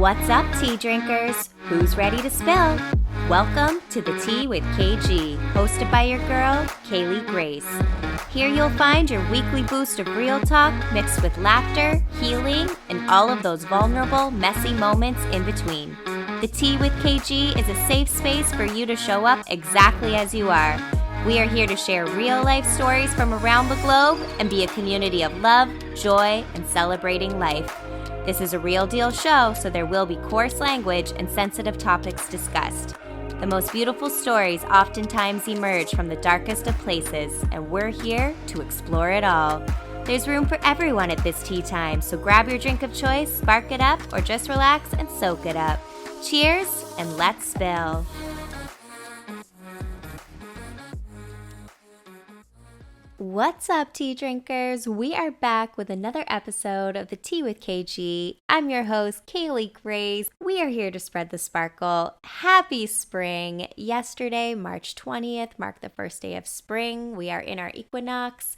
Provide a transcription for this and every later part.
What's up, tea drinkers? Who's ready to spill? Welcome to the Tea with KG, hosted by your girl, Kaylee Grace. Here you'll find your weekly boost of real talk mixed with laughter, healing, and all of those vulnerable, messy moments in between. The Tea with KG is a safe space for you to show up exactly as you are. We are here to share real-life stories from around the globe and be a community of love, joy, and celebrating life. This is a real deal show, so there will be coarse language and sensitive topics discussed. The most beautiful stories oftentimes emerge from the darkest of places, and we're here to explore it all. There's room for everyone at this tea time, so grab your drink of choice, spark it up, or just relax and soak it up. Cheers, and let's spill. What's up, tea drinkers? We are back with another episode of the Tea with KG. I'm your host, Kaylee Grace. We are here to spread the sparkle. Happy spring. Yesterday, March 20th, marked the first day of spring. We are in our Equinox,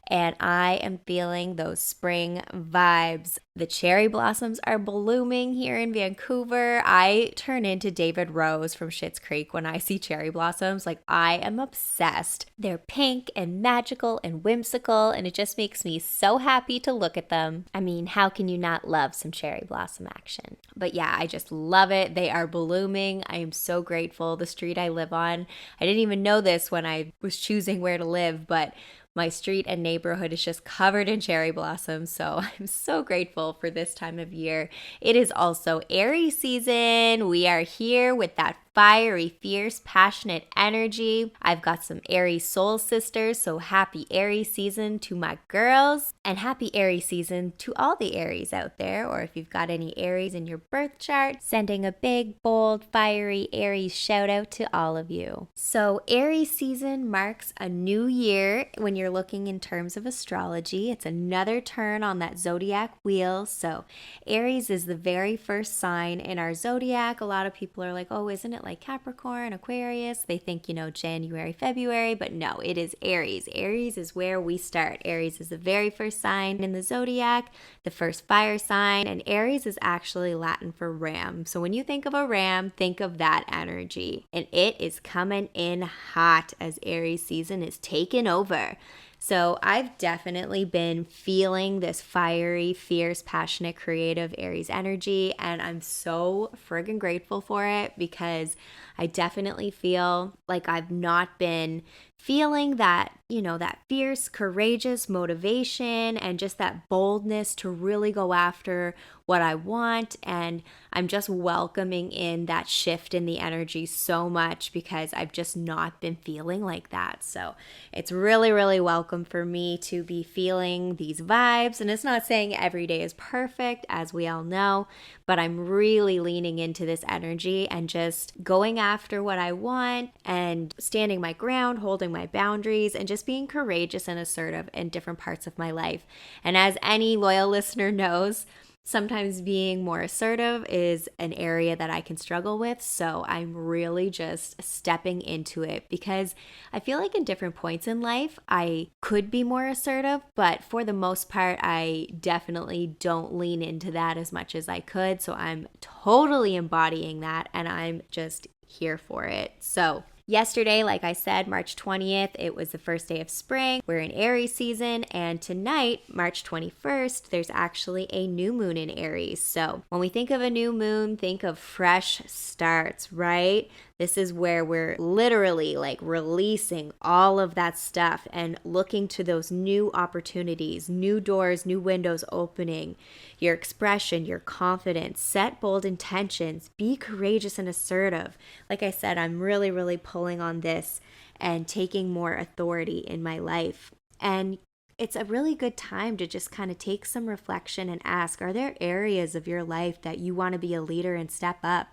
and I am feeling those spring vibes. The cherry blossoms are blooming here in Vancouver. I turn into David Rose from Schitt's Creek when I see cherry blossoms. Like, I am obsessed. They're pink and magical and whimsical, and it just makes me so happy to look at them. I mean, how can you not love some cherry blossom action? But yeah, I just love it. They are blooming. I am so grateful. The street I live on, I didn't even know this when I was choosing where to live, but my street and neighborhood is just covered in cherry blossoms, so I'm so grateful for this time of year. It is also Aries season. We are here with that fiery, fierce, passionate energy. I've got some Aries soul sisters, so happy Aries season to my girls, and happy Aries season to all the Aries out there, or if you've got any Aries in your birth chart, sending a big, bold, fiery Aries shout out to all of you. So Aries season marks a new year when you're looking in terms of astrology. It's another turn on that zodiac wheel. So Aries is the very first sign in our zodiac. A lot of people are like, oh, isn't it like Capricorn, Aquarius? They think, January, February, but no, it is Aries. Aries is where we start. Aries is the very first sign in the zodiac, the first fire sign, and Aries is actually Latin for ram. So when you think of a ram, think of that energy, and it is coming in hot as Aries season is taking over. So I've definitely been feeling this fiery, fierce, passionate, creative Aries energy, and I'm so friggin' grateful for it because I definitely feel like I've not been feeling that, that fierce, courageous motivation and just that boldness to really go after what I want. And I'm just welcoming in that shift in the energy so much because I've just not been feeling like that. So it's really, really welcome for me to be feeling these vibes. And it's not saying every day is perfect, as we all know, but I'm really leaning into this energy and just going after what I want and standing my ground, holding my boundaries, and just being courageous and assertive in different parts of my life. And as any loyal listener knows, sometimes being more assertive is an area that I can struggle with, so I'm really just stepping into it because I feel like in different points in life, I could be more assertive, but for the most part, I definitely don't lean into that as much as I could, so I'm totally embodying that, and I'm just here for it. So yesterday, like I said, March 20th, it was the first day of spring. We're in Aries season, and tonight, March 21st, there's actually a new moon in Aries. So when we think of a new moon, think of fresh starts, right? This is where we're literally like releasing all of that stuff and looking to those new opportunities, new doors, new windows opening, your expression, your confidence, set bold intentions, be courageous and assertive. Like I said, I'm really, really pulling on this and taking more authority in my life. And it's a really good time to just kind of take some reflection and ask, are there areas of your life that you want to be a leader and step up?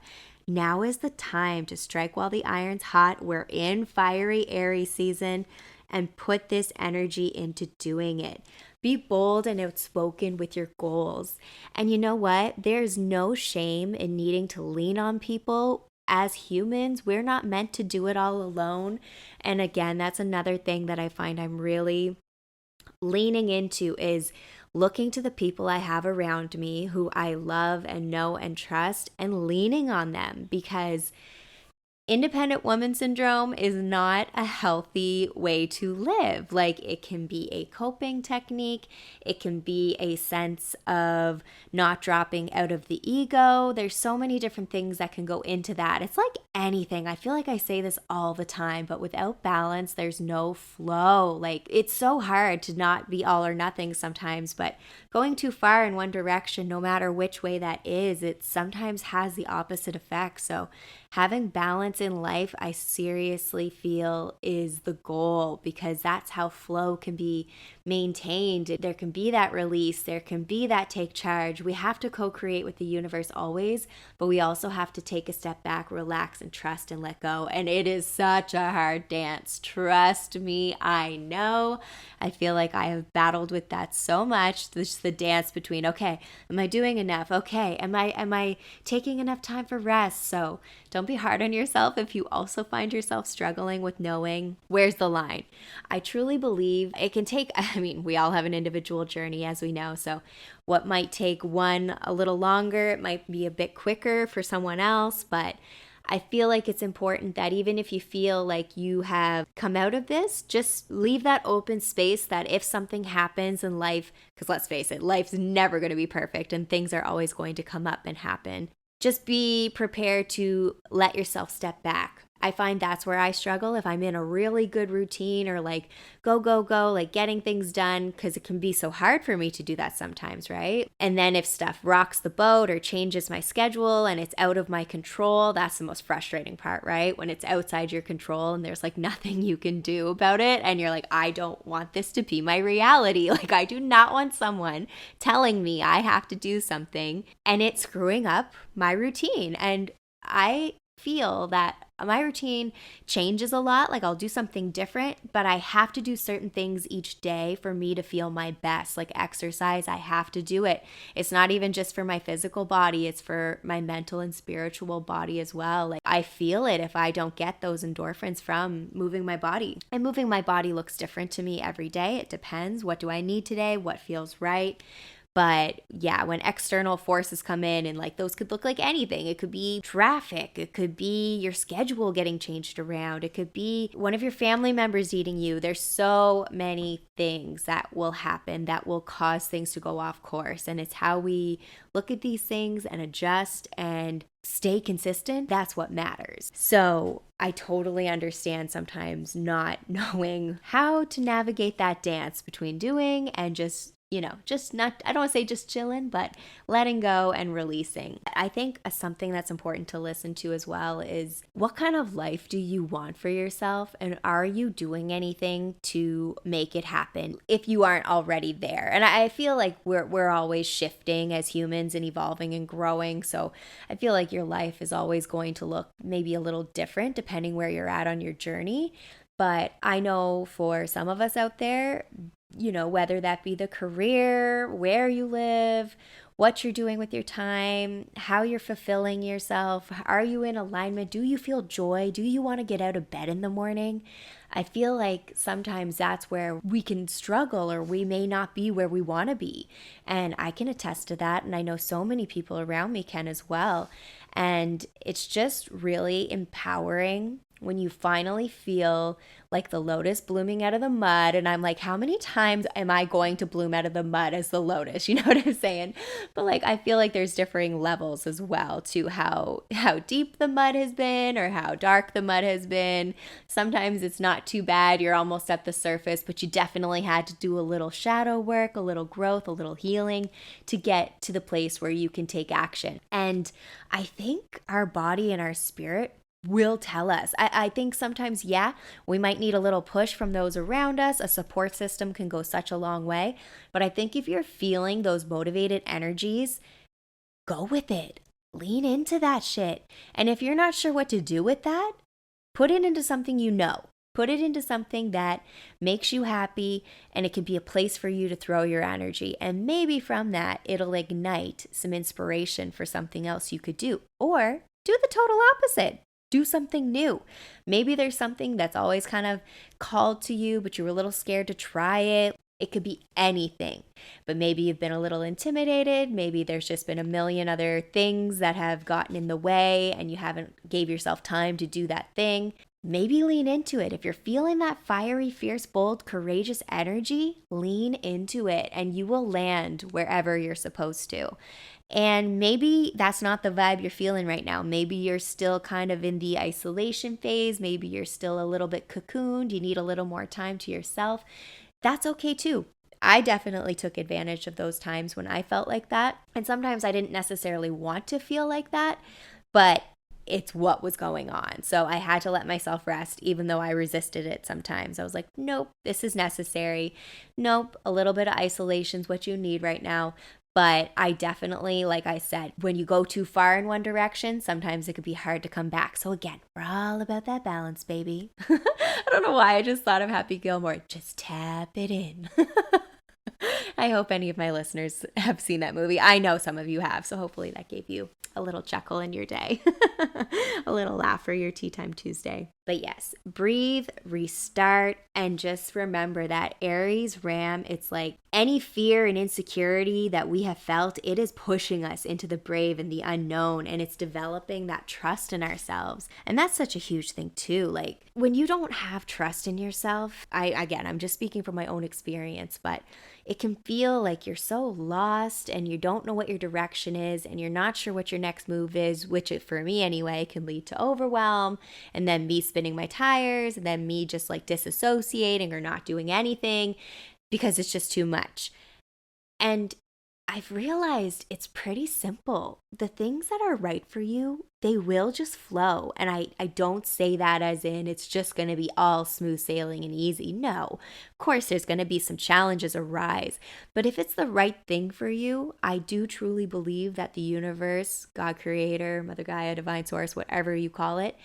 Now is the time to strike while the iron's hot. We're in fiery Aries season, and put this energy into doing it. Be bold and outspoken with your goals. And you know what? There's no shame in needing to lean on people. As humans, we're not meant to do it all alone. And again, that's another thing that I find I'm really leaning into is looking to the people I have around me who I love and know and trust and leaning on them, because independent woman syndrome is not a healthy way to live. Like, it can be a coping technique. It can be a sense of not dropping out of the ego. There's so many different things that can go into that. It's like anything. I feel like I say this all the time, but without balance, there's no flow. Like, it's so hard to not be all or nothing sometimes, but going too far in one direction, no matter which way that is, it sometimes has the opposite effect. So having balance in life, I seriously feel, is the goal, because that's how flow can be maintained. There can be that release, there can be that take charge. We have to co-create with the universe always, but we also have to take a step back, relax, and trust and let go. And it is such a hard dance. Trust me, I know. I feel like I have battled with that so much. This the dance between, okay, am I doing enough? Okay, am I taking enough time for rest? So don't be hard on yourself if you also find yourself struggling with knowing where's the line. I truly believe it can take, I mean, we all have an individual journey, as we know. So what might take one a little longer, it might be a bit quicker for someone else, but I feel like it's important that even if you feel like you have come out of this, just leave that open space that if something happens in life, because let's face it, life's never going to be perfect and things are always going to come up and happen. Just be prepared to let yourself step back. I find that's where I struggle if I'm in a really good routine or like go, like getting things done, because it can be so hard for me to do that sometimes, right? And then if stuff rocks the boat or changes my schedule and it's out of my control, that's the most frustrating part, right? When it's outside your control and there's like nothing you can do about it and you're like, I don't want this to be my reality. Like, I do not want someone telling me I have to do something and it's screwing up my routine. And I feel that my routine changes a lot. Like, I'll do something different, but I have to do certain things each day for me to feel my best. Like exercise, I have to do it. It's not even just for my physical body, it's for my mental and spiritual body as well. Like, I feel it if I don't get those endorphins from moving my body. And moving my body looks different to me every day. It depends. What do I need today? What feels right? But yeah, when external forces come in, and like those could look like anything. It could be traffic. It could be your schedule getting changed around. It could be one of your family members eating you. There's so many things that will happen that will cause things to go off course. And it's how we look at these things and adjust and stay consistent. That's what matters. So I totally understand sometimes not knowing how to navigate that dance between doing and just not, I don't want to say just chilling, but letting go and releasing. I think something that's important to listen to as well is, what kind of life do you want for yourself? And are you doing anything to make it happen if you aren't already there? And I feel like we're always shifting as humans and evolving and growing. So I feel like your life is always going to look maybe a little different depending where you're at on your journey. But I know for some of us out there, whether that be the career, where you live, what you're doing with your time, how you're fulfilling yourself, are you in alignment? Do you feel joy? Do you want to get out of bed in the morning? I feel like sometimes that's where we can struggle, or we may not be where we want to be. And I can attest to that. And I know so many people around me can as well. And it's just really empowering when you finally feel like the lotus blooming out of the mud. And I'm like, how many times am I going to bloom out of the mud as the lotus? You know what I'm saying? But like, I feel like there's differing levels as well to how deep the mud has been or how dark the mud has been. Sometimes it's not too bad. You're almost at the surface, but you definitely had to do a little shadow work, a little growth, a little healing to get to the place where you can take action. And I think our body and our spirit will tell us. I think sometimes, we might need a little push from those around us. A support system can go such a long way. But I think if you're feeling those motivated energies, go with it. Lean into that shit. And if you're not sure what to do with that, put it into something you know. Put it into something that makes you happy, and it can be a place for you to throw your energy. And maybe from that, it'll ignite some inspiration for something else you could do. Or do the total opposite. Do something new. Maybe there's something that's always kind of called to you, but you were a little scared to try it. It could be anything, but maybe you've been a little intimidated. Maybe there's just been a million other things that have gotten in the way and you haven't gave yourself time to do that thing. Maybe lean into it. If you're feeling that fiery, fierce, bold, courageous energy, lean into it and you will land wherever you're supposed to. And maybe that's not the vibe you're feeling right now. Maybe you're still kind of in the isolation phase. Maybe you're still a little bit cocooned. You need a little more time to yourself. That's okay too. I definitely took advantage of those times when I felt like that. And sometimes I didn't necessarily want to feel like that, but it's what was going on. So I had to let myself rest, even though I resisted it sometimes. I was like, nope, this is necessary. Nope, a little bit of isolation is what you need right now. But I definitely, like I said, when you go too far in one direction, sometimes it could be hard to come back. So again, we're all about that balance, baby. I don't know why I just thought of Happy Gilmore. Just tap it in. I hope any of my listeners have seen that movie. I know some of you have, so hopefully that gave you a little chuckle in your day, a little laugh for your Tea Time Tuesday. But yes, breathe, restart, and just remember that Aries Ram, it's like any fear and insecurity that we have felt, it is pushing us into the brave and the unknown, and it's developing that trust in ourselves. And that's such a huge thing too. Like when you don't have trust in yourself, I'm just speaking from my own experience, but it can feel like you're so lost and you don't know what your direction is and you're not sure what your next move is, which for me anyway can lead to overwhelm and then me spinning my tires and then me just like disassociating or not doing anything because it's just too much. And I've realized it's pretty simple. The things that are right for you, they will just flow. And I don't say that as in it's just going to be all smooth sailing and easy. No, of course, there's going to be some challenges arise. But if it's the right thing for you, I do truly believe that the universe, God creator, Mother Gaia, divine source, whatever you call it,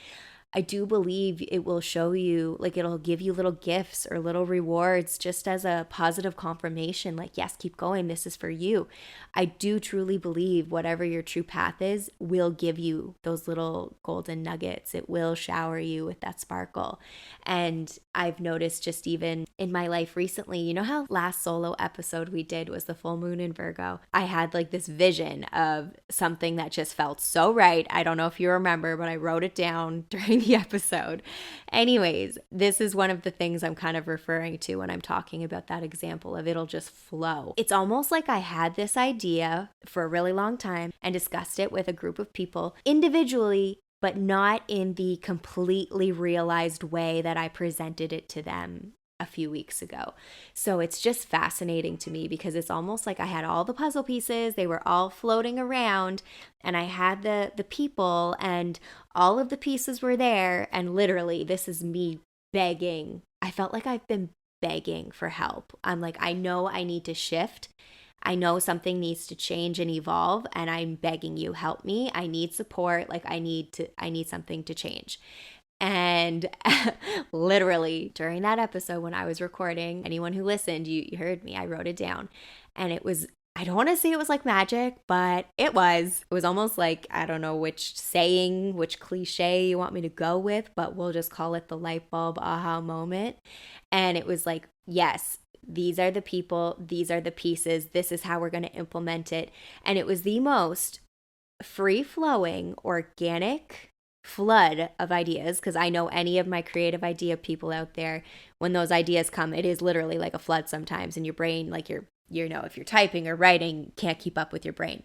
I do believe it will show you, like it'll give you little gifts or little rewards just as a positive confirmation, like, yes, keep going, this is for you. I do truly believe whatever your true path is will give you those little golden nuggets. It will shower you with that sparkle. And I've noticed just even in my life recently, you know how last solo episode we did was the full moon in Virgo? I had like this vision of something that just felt so right. I don't know if you remember, but I wrote it down during the episode. Anyways, this is one of the things I'm kind of referring to when I'm talking about that example of it'll just flow. It's almost like I had this idea for a really long time and discussed it with a group of people individually, but not in the completely realized way that I presented it to them a few weeks ago. So it's just fascinating to me because it's almost like I had all the puzzle pieces, they were all floating around, and I had the people and all of the pieces were there, and literally this is me begging. I felt like I've been begging for help. I'm like, I know I need to shift. I know something needs to change and evolve, and I'm begging you, help me. I need support. Like I need something to change. And literally during that episode when I was recording, anyone who listened, you heard me, I wrote it down. And it was, I don't want to say it was like magic, but it was almost like, I don't know which saying, which cliche you want me to go with, but we'll just call it the light bulb aha moment. And it was like, yes, these are the people, these are the pieces, this is how we're going to implement it. And it was the most free-flowing, organic flood of ideas, because I know any of my creative idea people out there, when those ideas come, it is literally like a flood sometimes, and your brain, like if you're typing or writing, can't keep up with your brain.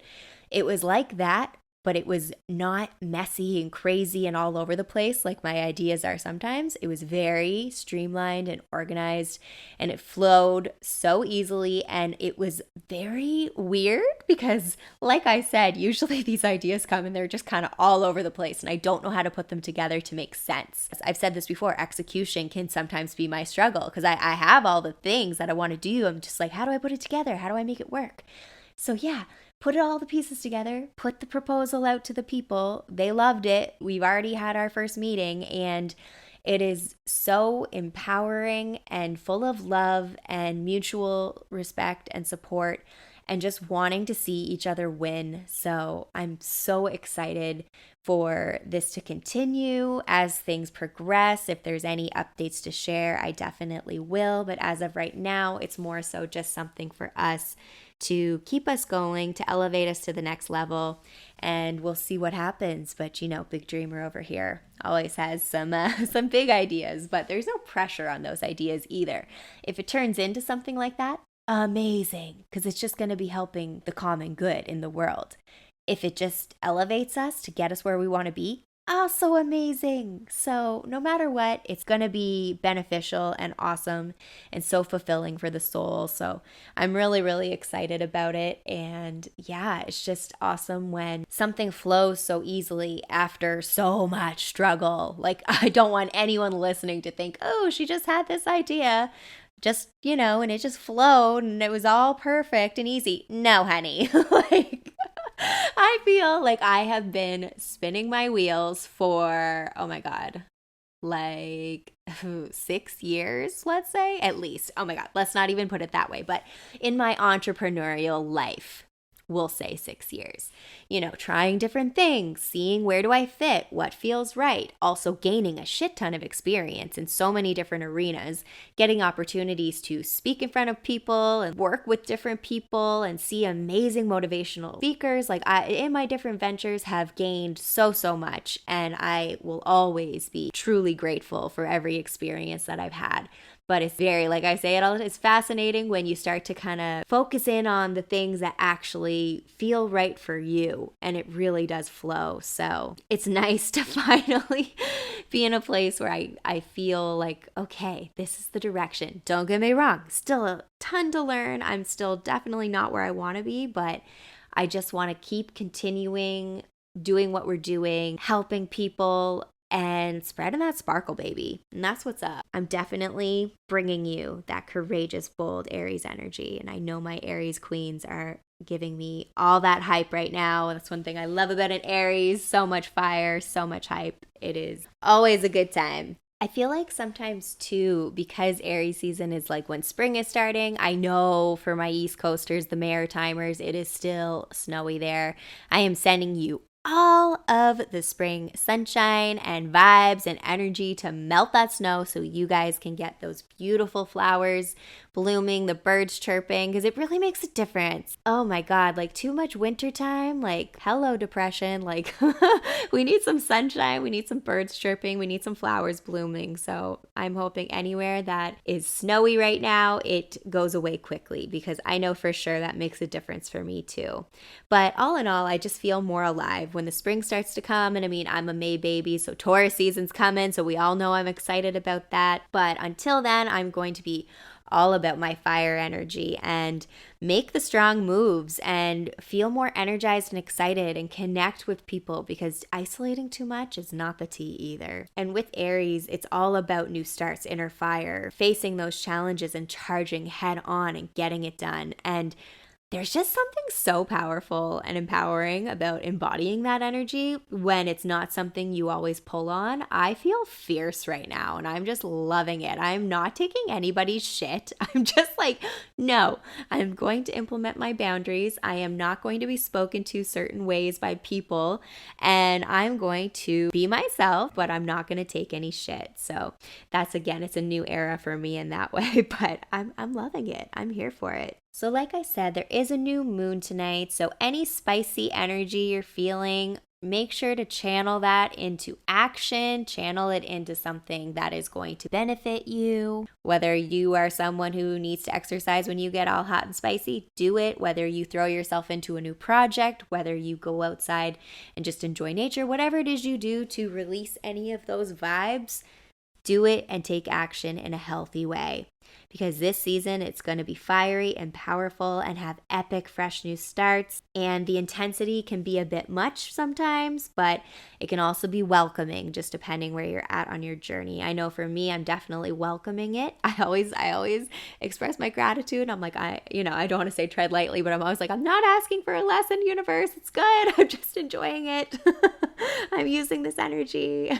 It was like that, but it was not messy and crazy and all over the place like my ideas are sometimes. It was very streamlined and organized, and it flowed so easily, and it was very weird because, like I said, usually these ideas come and they're just kind of all over the place, and I don't know how to put them together to make sense. I've said this before, execution can sometimes be my struggle because I have all the things that I want to do. I'm just like, how do I put it together? How do I make it work? So yeah, put all the pieces together, put the proposal out to the people. They loved it. We've already had our first meeting, and it is so empowering and full of love and mutual respect and support. and just wanting to see each other win. So I'm so excited for this to continue as things progress. If there's any updates to share, I definitely will. But as of right now, it's more so just something for us to keep us going, to elevate us to the next level, and we'll see what happens. But big dreamer over here always has some big ideas, but there's no pressure on those ideas either. If it turns into something like that, amazing, because it's just going to be helping the common good in the world. If it just elevates us to get us where we want to be, also amazing. So no matter what, it's going to be beneficial and awesome and so fulfilling for the soul. So I'm really, really excited about it. And yeah, it's just awesome when something flows so easily after so much struggle. Like, I don't want anyone listening to think, oh, she just had this idea. Just, and it just flowed and it was all perfect and easy. No, honey. I feel like I have been spinning my wheels for, oh my God, 6 years, let's say, at least. Oh my God, let's not even put it that way. But in my entrepreneurial life, we'll say 6 years, trying different things, seeing where do I fit, what feels right, also gaining a shit ton of experience in so many different arenas, getting opportunities to speak in front of people and work with different people and see amazing motivational speakers. Like, I, in my different ventures, have gained so much, and I will always be truly grateful for every experience that I've had. But it's very, like I say it all, it's fascinating when you start to kind of focus in on the things that actually feel right for you, and it really does flow. So it's nice to finally be in a place where I feel like, okay, this is the direction. Don't get me wrong, still a ton to learn. I'm still definitely not where I want to be, but I just want to keep continuing doing what we're doing, helping people, and spreading that sparkle, baby. And that's what's up. I'm definitely bringing you that courageous, bold Aries energy. And I know my Aries queens are giving me all that hype right now. That's one thing I love about an Aries. So much fire, so much hype. It is always a good time. I feel like sometimes too, because Aries season is like when spring is starting. I know for my East Coasters, the Maritimers, it is still snowy there. I am sending you all of the spring sunshine and vibes and energy to melt that snow so you guys can get those beautiful flowers blooming, the birds chirping, because it really makes a difference. Oh my God, like too much winter time, like hello depression, like we need some sunshine, we need some birds chirping, we need some flowers blooming. So I'm hoping anywhere that is snowy right now, it goes away quickly, because I know for sure that makes a difference for me too. But all in all, I just feel more alive when the spring starts to come. And I mean, I'm a May baby, so Taurus season's coming, so we all know I'm excited about that. But until then, I'm going to be all about my fire energy and make the strong moves and feel more energized and excited and connect with people, because isolating too much is not the tea either. And with Aries, it's all about new starts, inner fire, facing those challenges and charging head on and getting it done. And there's just something so powerful and empowering about embodying that energy when it's not something you always pull on. I feel fierce right now and I'm just loving it. I'm not taking anybody's shit. I'm just like, no, I'm going to implement my boundaries. I am not going to be spoken to certain ways by people, and I'm going to be myself, but I'm not going to take any shit. So that's, again, it's a new era for me in that way, but I'm loving it. I'm here for it. So like I said, there is a new moon tonight, so any spicy energy you're feeling, make sure to channel that into action, channel it into something that is going to benefit you. Whether you are someone who needs to exercise when you get all hot and spicy, do it. Whether you throw yourself into a new project, whether you go outside and just enjoy nature, whatever it is you do to release any of those vibes, do it and take action in a healthy way. Because this season, it's going to be fiery and powerful and have epic fresh new starts. And the intensity can be a bit much sometimes, but it can also be welcoming, just depending where you're at on your journey. I know for me, I'm definitely welcoming it. I always express my gratitude. I'm like, I don't want to say tread lightly, but I'm always like, I'm not asking for a lesson, universe. It's good. I'm just enjoying it. I'm using this energy.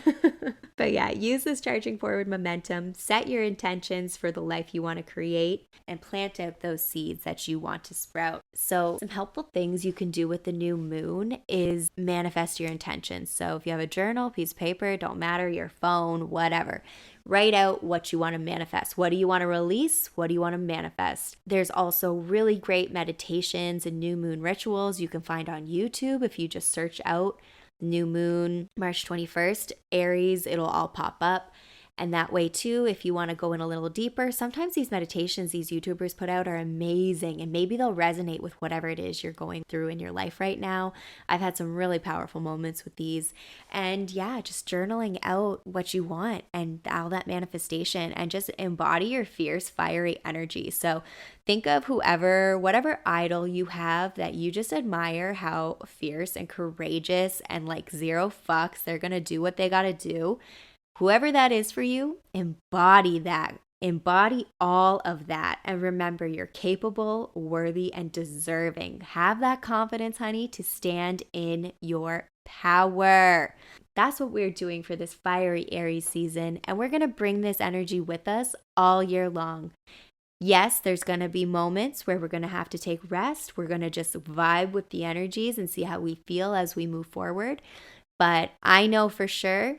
But yeah, use this charging forward momentum, set your intentions for the life you want to create, and plant out those seeds that you want to sprout. So some helpful things you can do with the new moon is manifest your intentions. So if you have a journal, piece of paper, don't matter, your phone, whatever, write out what you want to manifest. What do you want to release? What do you want to manifest? There's also really great meditations and new moon rituals you can find on YouTube. If you just search out new moon, March 21st, Aries, it'll all pop up. And that way too, if you want to go in a little deeper, sometimes these meditations these YouTubers put out are amazing, and maybe they'll resonate with whatever it is you're going through in your life right now. I've had some really powerful moments with these. And yeah, just journaling out what you want and all that manifestation, and just embody your fierce, fiery energy. So think of whatever idol you have that you just admire, how fierce and courageous and like zero fucks, they're going to do what they got to do. Whoever that is for you, embody that. Embody all of that. And remember, you're capable, worthy, and deserving. Have that confidence, honey, to stand in your power. That's what we're doing for this fiery Aries season. And we're going to bring this energy with us all year long. Yes, there's going to be moments where we're going to have to take rest. We're going to just vibe with the energies and see how we feel as we move forward. But I know for sure,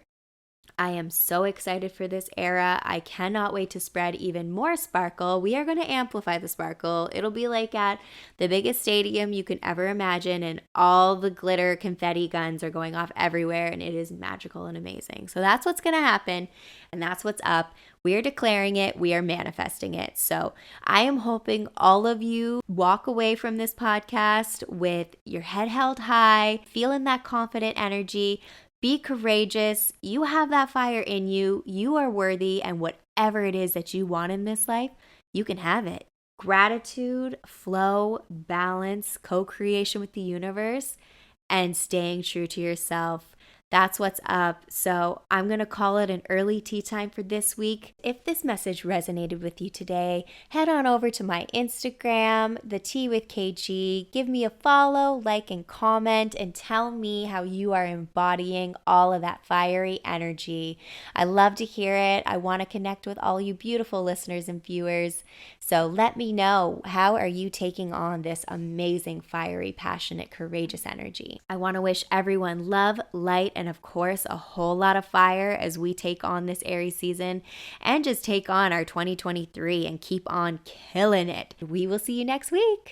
I am so excited for this era. I cannot wait to spread even more sparkle. We are going to amplify the sparkle. It'll be like at the biggest stadium you can ever imagine, and all the glitter confetti guns are going off everywhere, and it is magical and amazing. So that's what's going to happen, and that's what's up. We are declaring it. We are manifesting it. So I am hoping all of you walk away from this podcast with your head held high, feeling that confident energy. Be courageous. You have that fire in you. You are worthy, and whatever it is that you want in this life, you can have it. Gratitude, flow, balance, co-creation with the universe, and staying true to yourself. That's what's up. So I'm going to call it an early tea time for this week. If this message resonated with you today, head on over to my Instagram, The Tea with KG. Give me a follow, like, and comment, and tell me how you are embodying all of that fiery energy. I love to hear it. I want to connect with all you beautiful listeners and viewers. So let me know, how are you taking on this amazing, fiery, passionate, courageous energy? I want to wish everyone love, light, and of course, a whole lot of fire as we take on this Aries season and just take on our 2023 and keep on killing it. We will see you next week.